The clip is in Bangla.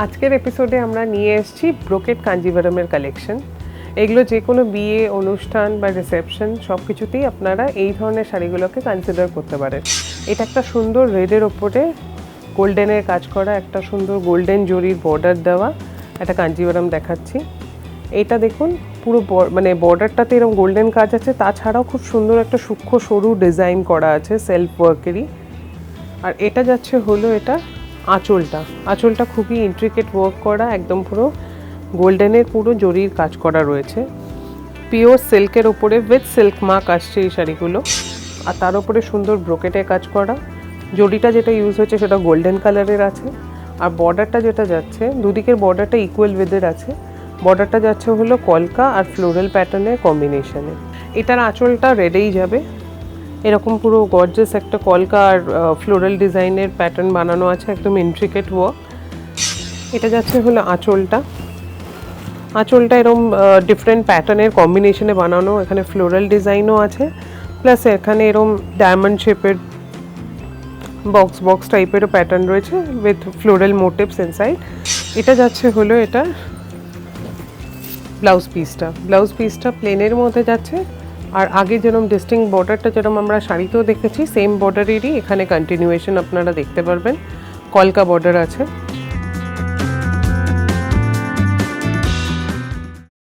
আজকের এপিসোডে আমরা নিয়ে এসেছি ব্রোকেট কাঞ্জিভারামের কালেকশন। এগুলো যে কোনো বিয়ে অনুষ্ঠান বা রিসেপশন সব কিছুতেই আপনারা এই ধরনের শাড়িগুলোকে কনসিডার করতে পারেন। এটা একটা সুন্দর রেডের ওপরে গোল্ডেনের কাজ করা, একটা সুন্দর গোল্ডেন জরির বর্ডার দেওয়া একটা কাঞ্জিভারাম দেখাচ্ছি। এটা দেখুন পুরো মানে বর্ডারটাতে এরকম গোল্ডেন কাজ আছে, তাছাড়াও খুব সুন্দর একটা সূক্ষ্ম সরু ডিজাইন করা আছে সেলফ ওয়ার্কেরই। আর এটা যাচ্ছে হলো এটা আঁচলটা খুবই ইন্ট্রিকেট ওয়ার্ক করা, একদম পুরো গোল্ডেনের পুরো জরির কাজ করা রয়েছে। পিওর সিল্কের ওপরে উইথ সিল্ক মার্ক আসছে এই শাড়িগুলো। আর তার উপরে সুন্দর ব্রোকেটের কাজ করা, জরিটা যেটা ইউজ হচ্ছে সেটা গোল্ডেন কালারের আছে। আর বর্ডারটা যেটা যাচ্ছে, দুদিকের বর্ডারটা ইকুয়াল উইথের আছে। বর্ডারটা যাচ্ছে হলো কলকা আর ফ্লোরাল প্যাটার্নের কম্বিনেশনে। এটার আঁচলটা রেডেই যাবে, এরকম পুরো গর্জাস একটা কলকা আর ফ্লোরাল ডিজাইনের প্যাটার্ন বানানো আছে, একদম ইন্ট্রিকেট ওয়ার্ক। এটা যাচ্ছে হলো আঁচলটা এরকম ডিফারেন্ট প্যাটার্নের কম্বিনেশনে বানানো, এখানে ফ্লোরাল ডিজাইনও আছে, প্লাস এখানে এরকম ডায়মন্ড শেপের বক্স টাইপেরও প্যাটার্ন রয়েছে উইথ ফ্লোরাল মোটিভস ইনসাইড। এটা যাচ্ছে হলো এটা ব্লাউজ পিসটা প্লেনের মধ্যে যাচ্ছে। আর আগে যেরকম ডিস্টিংক্ট বর্ডারটা যেরকম আমরা শাড়িতেও দেখেছি, সেম বর্ডারেরই এখানে কন্টিনিউয়েশন আপনারা দেখতে পারবেন। কলকা বর্ডার আছে।